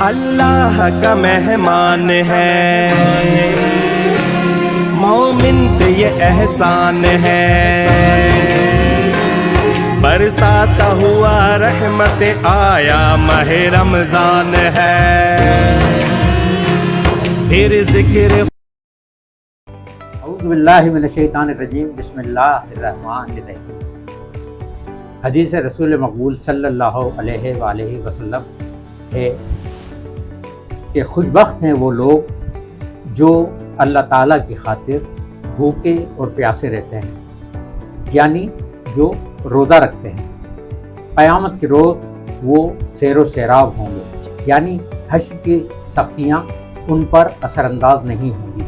اللہ کا مہمان ہے، مومن پہ یہ احسان ہے، برساتا ہوا رحمت آیا ماہ رمضان ہے، پھر ذکر اعوذ باللہ من الشیطان الرجیم، بسم اللہ الرحمن الرحیم۔ حدیث رسول مقبول صلی اللہ علیہ وآلہ وسلم ہے کہ خوش بخت ہیں وہ لوگ جو اللہ تعالیٰ کی خاطر بھوکے اور پیاسے رہتے ہیں، یعنی جو روزہ رکھتے ہیں۔ قیامت کے روز وہ سیر و سیراب ہوں گے، یعنی حشر کی سختیاں ان پر اثر انداز نہیں ہوں گی۔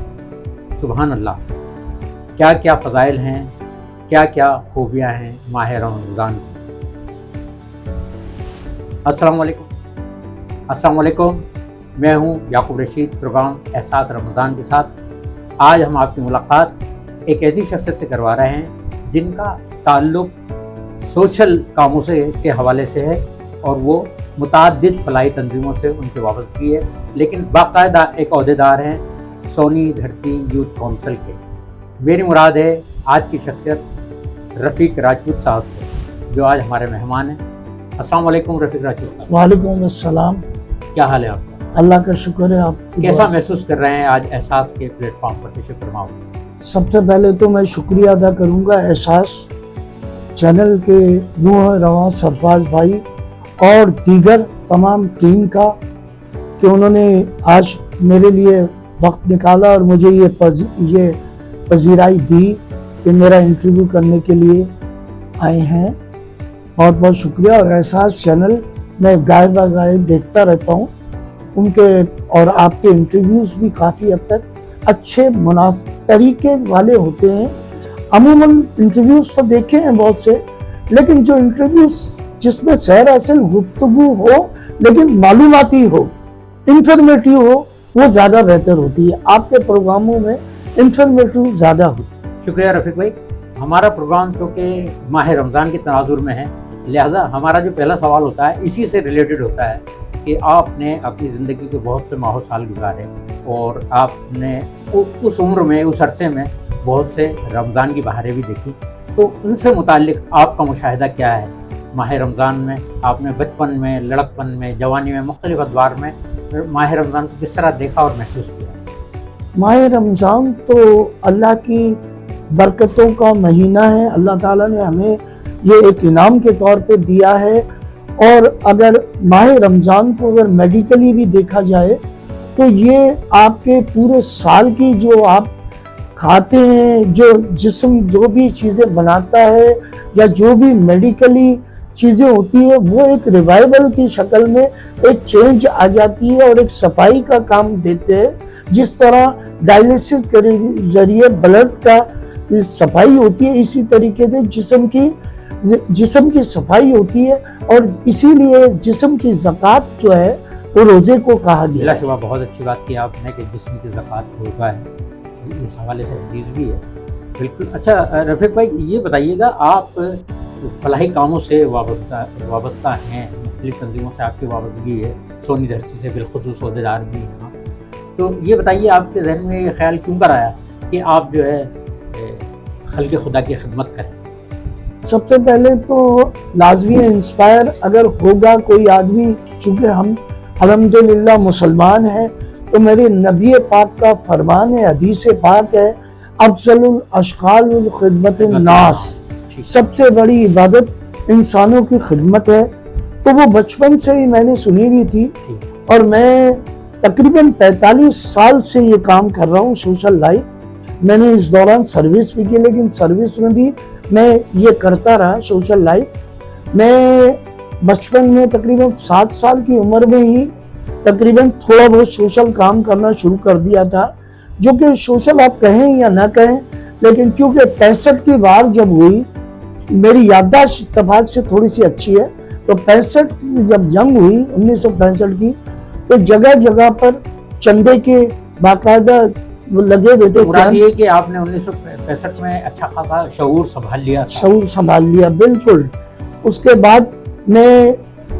سبحان اللہ، کیا کیا فضائل ہیں، کیا کیا خوبیاں ہیں ماہ رمضان کی۔ السلام علیکم، میں ہوں یعقوب رشید، پروگرام احساس رمضان کے ساتھ۔ آج ہم آپ کی ملاقات ایک ایسی شخصیت سے کروا رہے ہیں جن کا تعلق سوشل کاموں کے حوالے سے ہے، اور وہ متعدد فلاحی تنظیموں سے ان کی وابستگی ہے، لیکن باقاعدہ ایک عہدیدار ہیں سونی دھرتی یوتھ کونسل کے۔ میری مراد ہے آج کی شخصیت رفیق راجپوت صاحب سے، جو آج ہمارے مہمان ہیں۔ السلام علیکم رفیق راجپوت صاحب۔ وعلیکم السلام۔ کیا حال ہے آپ کا؟ اللہ کا شکر ہے۔ آپ کیسا محسوس کر رہے ہیں آج احساس کے پلیٹ فارم پر تشریف فرما ہوئے؟ سب سے پہلے تو میں شکریہ ادا کروں گا احساس چینل کے روح رواں سرفراز بھائی اور دیگر تمام ٹیم کا کہ انہوں نے آج میرے لیے وقت نکالا اور مجھے یہ پذیرائی دی کہ میرا انٹرویو کرنے کے لیے آئے ہیں۔ بہت بہت شکریہ۔ اور احساس چینل میں گائے بگائے دیکھتا رہتا ہوں، ان کے اور آپ کے انٹرویوز بھی کافی حد تک اچھے مناسب طریقے والے ہوتے ہیں۔ عموماً انٹرویوز تو دیکھے ہیں بہت سے، لیکن جو انٹرویوز جس میں سیر اصل گفتگو ہو لیکن معلوماتی ہو، انفارمیٹیو ہو، وہ زیادہ بہتر ہوتی ہے۔ آپ کے پروگراموں میں انفارمیٹیو زیادہ ہوتی ہے۔ شکریہ رفیق بھائی۔ ہمارا پروگرام چونکہ ماہ رمضان کے تناظر میں ہے، لہٰذا ہمارا جو پہلا سوال ہوتا ہے اسی سے ریلیٹڈ ہوتا ہے کہ آپ نے اپنی زندگی کے بہت سے ماہ و سال گزارے، اور آپ نے اس عمر میں، اس عرصے میں بہت سے رمضان کی بہاریں بھی دیکھی، تو ان سے متعلق آپ کا مشاہدہ کیا ہے؟ ماہ رمضان میں آپ نے بچپن میں، لڑکپن میں، جوانی میں، مختلف ادوار میں ماہ رمضان کو کس طرح دیکھا اور محسوس کیا؟ ماہ رمضان تو اللہ کی برکتوں کا مہینہ ہے۔ اللہ تعالیٰ نے ہمیں یہ ایک انعام کے طور پہ دیا ہے، اور اگر ماہ رمضان کو اگر میڈیکلی بھی دیکھا جائے تو یہ آپ کے پورے سال کی جو آپ کھاتے ہیں، جو جسم جو بھی چیزیں بناتا ہے، یا جو بھی میڈیکلی چیزیں ہوتی ہے، وہ ایک ریوائول کی شکل میں ایک چینج آ جاتی ہے اور ایک صفائی کا کام دیتے ہیں۔ جس طرح ڈائلیسس کے ذریعے بلڈ کا صفائی ہوتی ہے، اسی طریقے سے جسم کی صفائی ہوتی ہے، اور اسی لیے جسم کی زکوٰۃ جو ہے وہ روزے کو کہا گیا۔ بلا شبہ بہت اچھی بات کی آپ نے کہ جسم کی زکوٰۃ روزہ ہے، اس حوالے سے حدیث بھی ہے۔ بالکل۔ اچھا رفیق بھائی، یہ بتائیے گا، آپ فلاحی کاموں سے وابستہ ہیں، مختلف تنظیموں سے آپ کی وابستگی ہے، سونی دھرتی سے بالخصوص عہدیدار بھی ہیں، تو یہ بتائیے آپ کے ذہن میں یہ خیال کیوں کر آیا کہ آپ جو ہے خلق خدا کی خدمت کریں؟ سب سے پہلے تو لازمی انسپائر اگر ہوگا کوئی آدمی، چونکہ ہم الحمدللہ مسلمان ہیں، تو میرے نبی پاک کا فرمان ہے، حدیث پاک ہے، افضل الاشغال الخدمت الناس، سب سے بڑی عبادت انسانوں کی خدمت ہے۔ تو وہ بچپن سے ہی میں نے سنی ہوئی تھی، اور میں تقریباً 45 سال سے یہ کام کر رہا ہوں، سوشل لائف۔ میں نے اس دوران سروس بھی کی، لیکن سروس میں بھی میں یہ کرتا رہا سوشل لائف۔ میں بچپن میں تقریباً 7 سال کی عمر میں ہی تقریباً تھوڑا بہت سوشل کام کرنا شروع کر دیا تھا، جو کہ سوشل آپ کہیں یا نہ کہیں، لیکن کیونکہ 65 کی وار جب ہوئی، میری یادداشت اتفاق سے تھوڑی سی اچھی ہے، تو 65 کی جب جنگ ہوئی 1965 کی، تو جگہ جگہ پر چندے کے باقاعدہ لگے ہوئے تھے۔ مراد یہ کہ آپ نے 1965 میں اچھا خاصا شعور سنبھال لیا تھا۔ شعور سنبھال لیا، بالکل۔ اس کے بعد میں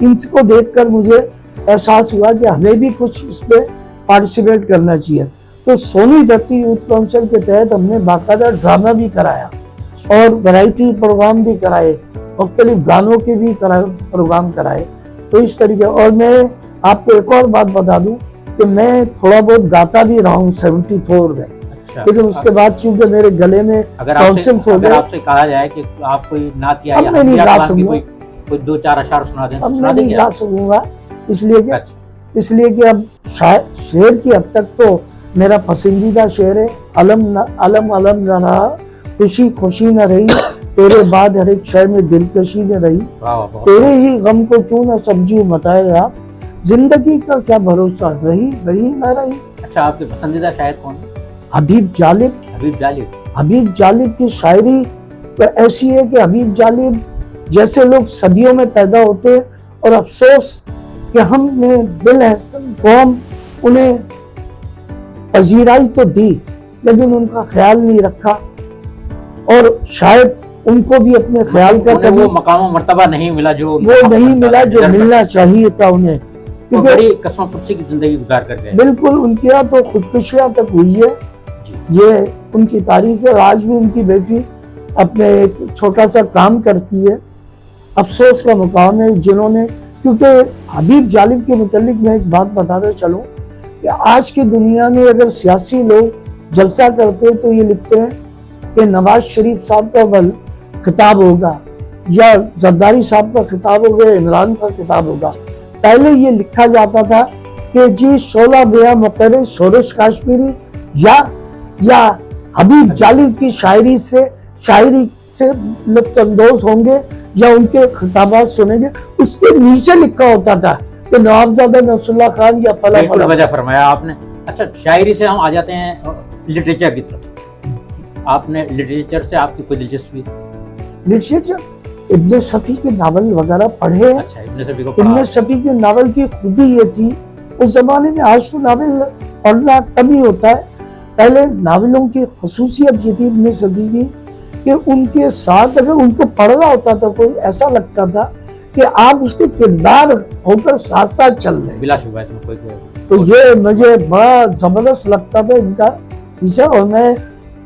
ان کو دیکھ کر مجھے احساس ہوا کہ ہمیں بھی کچھ اس پہ پارٹیسپیٹ کرنا چاہیے. تو سونی دتی یوتھ کونسل کے تحت ہم نے باقاعدہ ڈرامہ بھی کرایا اور ورائٹی پروگرام بھی کرائے, مختلف گانوں کے بھی پروگرام کرائے. تو اس طریقے, اور میں آپ کو ایک اور بات بتا دوں کہ میں تھوڑا بہت گاتا بھی رہا ہوں 74 میں, لیکن اس کے بعد چونکہ میرے گلے میں ٹونسلز ہو گئے. اگر آپ سے کہا جائے کہ آپ کوئی نعت یا اب میں نہیں گا سکوں گا, کوئی دو چار اشعار سنا دیں, اب میں نہیں گا سکوں گا, اس لیے کہ اب شعر کی حد تک تو میرا پسندیدہ شعر ہے علم علم علم نہ رہا, خوشی خوشی نہ رہی, تیرے بعد ہر ایک شے میں دلکشی نہ رہی, تیرے ہی غم کو کیوں نہ سمجھوں متائے آپ, زندگی کا کیا بھروسہ رہی رہی نہ رہی. اچھا, آپ کے پسندیدہ شاعر کون ہیں؟ حبیب جالب. حبیب جالب. حبیب جالب کی شاعری ایسی ہے کہ حبیب جالب جیسے لوگ صدیوں میں پیدا ہوتے, اور افسوس کہ ہم نے بالحسن قوم انہیں پذیرائی تو دی لیکن ان کا خیال نہیں رکھا, اور شاید ان کو بھی اپنے خیال کا وہ مقام و مرتبہ نہیں ملا جو ملنا چاہیے تھا انہیں, کیونکہ بڑی قسم پرسی کی زندگی گزار کر گئے. بالکل, ان کے یہاں تو خودکشیاں تک ہوئی ہے, یہ ان کی تاریخ ہے. آج بھی ان کی بیٹی اپنے ایک چھوٹا سا کام کرتی ہے. افسوس کا مقام ہے جنہوں نے, کیونکہ حبیب جالب کے متعلق میں ایک بات بتاتا چلوں کہ آج کی دنیا میں اگر سیاسی لوگ جلسہ کرتے تو یہ لکھتے ہیں کہ نواز شریف صاحب کا خطاب ہوگا یا زرداری صاحب کا خطاب ہوگا, عمران کا خطاب ہوگا. پہلے یہ لکھا جاتا تھا کہ جی شعلہ بیاں مقر شورش کاشمیری یا حبیب جالب کی شاعری سے لطف اندوز ہوں گے یا ان کے خطابات سنیں گے. اس کے نیچے لکھا ہوتا تھا کہ نوابزادہ نصر اللہ خان یا فلاں. بالکل وجہ فرمایا آپ نے. اچھا, شاعری سے ہم آ جاتے ہیں لٹریچر کی طرف. آپ نے لٹریچر سے آپ کی کوئی دلچسپی؟ لٹریچر ابن صفی کے ناول وغیرہ پڑھے. اچھا, ابن صفی کے ناول کی خوبی یہ تھی اس زمانے میں, آج تو ناول پڑھنا کم ہی ہوتا ہے, پہلے ناولوں کی خصوصیت یہ تھی ابن صفی کی کہ ان کے ساتھ اگر ان کو پڑھ رہا ہوتا تھا کوئی, ایسا لگتا تھا کہ آپ اس کے کردار ہو کر ساتھ ساتھ چل رہے ہیں. بلا شبہ اس میں کوئی. تو یہ مجھے بڑا زبردست لگتا تھا ان کا پیچھے, اور میں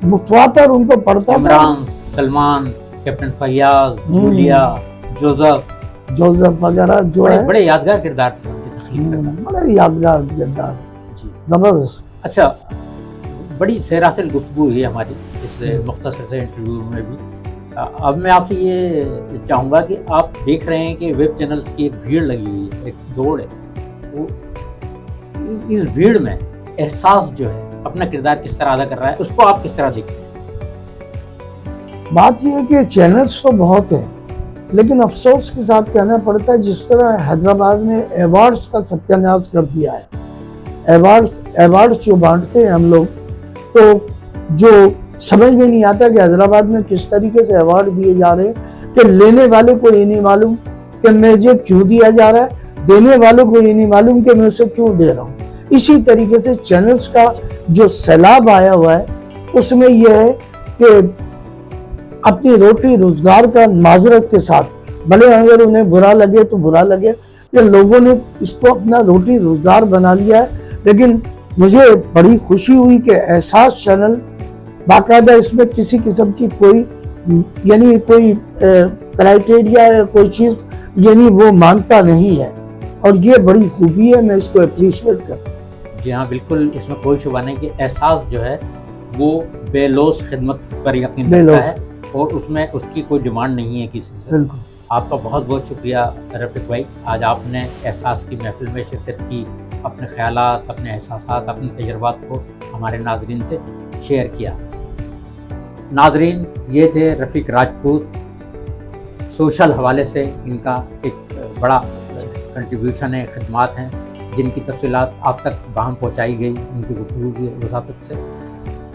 متواتر ان کو پڑھتا تھا. Imran, Salman, captain Fayyaz, Julia, Joseph وغیرہ جو ہے بڑے یادگار کردار تھے ان کی تخلیق کرنا. بڑے یادگار کردار, زبردست. اچھا, بڑی سیراسل گفتگو ہوئی ہماری اس مختصر سے انٹرویو میں بھی. اب میں آپ سے یہ چاہوں گا کہ آپ دیکھ رہے ہیں کہ ویب چینلز کی ایک بھیڑ لگی ہوئی ہے, ایک دوڑ ہے, وہ اس بھیڑ میں احساس جو ہے اپنا کردار کس طرح ادا کر رہا ہے, اس کو آپ کس طرح دیکھتے ہیں؟ بات یہ ہے کہ چینلز تو بہت ہیں, لیکن افسوس کے ساتھ کہنا پڑتا ہے جس طرح حیدرآباد میں ایوارڈز کا ستیہ ناش کر دیا ہے. ایوارڈز جو بانٹتے ہیں ہم لوگ, تو جو سمجھ میں نہیں آتا کہ حیدرآباد میں کس طریقے سے ایوارڈ دیے جا رہے ہیں کہ لینے والے کو یہ نہیں معلوم کہ مجھے کیوں دیا جا رہا ہے, دینے والوں کو یہ نہیں معلوم کہ میں اسے کیوں دے رہا ہوں. اسی طریقے سے چینلز کا جو سیلاب آیا ہوا ہے اس میں یہ ہے کہ اپنی روٹی روزگار کا معذرت کے ساتھ, بھلے اگر انہیں برا لگے تو برا لگے, کہ لوگوں نے اس کو اپنا روٹی روزگار بنا لیا ہے. لیکن مجھے بڑی خوشی ہوئی کہ احساس چینل باقاعدہ اس میں کسی قسم کی کوئی کوئی کرائٹیریا یا کوئی چیز وہ مانتا نہیں ہے, اور یہ بڑی خوبی ہے, میں اس کو اپریشیٹ کرتا ہوں. جی ہاں, بالکل, اس میں کوئی شبہ نہیں کہ احساس جو ہے وہ بے لوث خدمت پر یقین رکھتا ہے, اور اس میں اس کی کوئی ڈیمانڈ نہیں ہے کسی سے. بالکل. آپ کا بہت بہت شکریہ رفیق بھائی, آج آپ نے احساس کی محفل میں شرکت کی, اپنے خیالات, اپنے احساسات, اپنے تجربات کو ہمارے ناظرین سے شیئر کیا. ناظرین, یہ تھے رفیق راجپوت. سوشل حوالے سے ان کا ایک بڑا کنٹریبیوشن ہے, خدمات ہیں جن کی تفصیلات آپ تک باہم پہنچائی گئی ان کی گفتگو کی وساطت سے.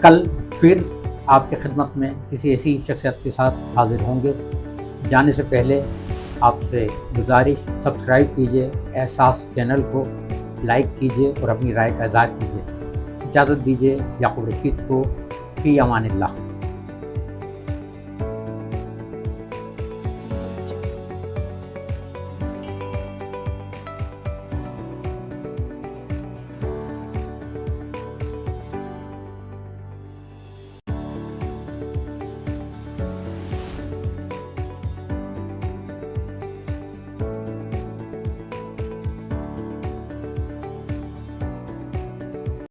کل پھر آپ کی خدمت میں کسی ایسی شخصیت کے ساتھ حاضر ہوں گے. جانے سے پہلے آپ سے گزارش, سبسکرائب کیجئے احساس چینل کو, لائک کیجئے اور اپنی رائے کا اظہار کیجئے. اجازت دیجئے یعقوب رشید کو. فی امان اللہ.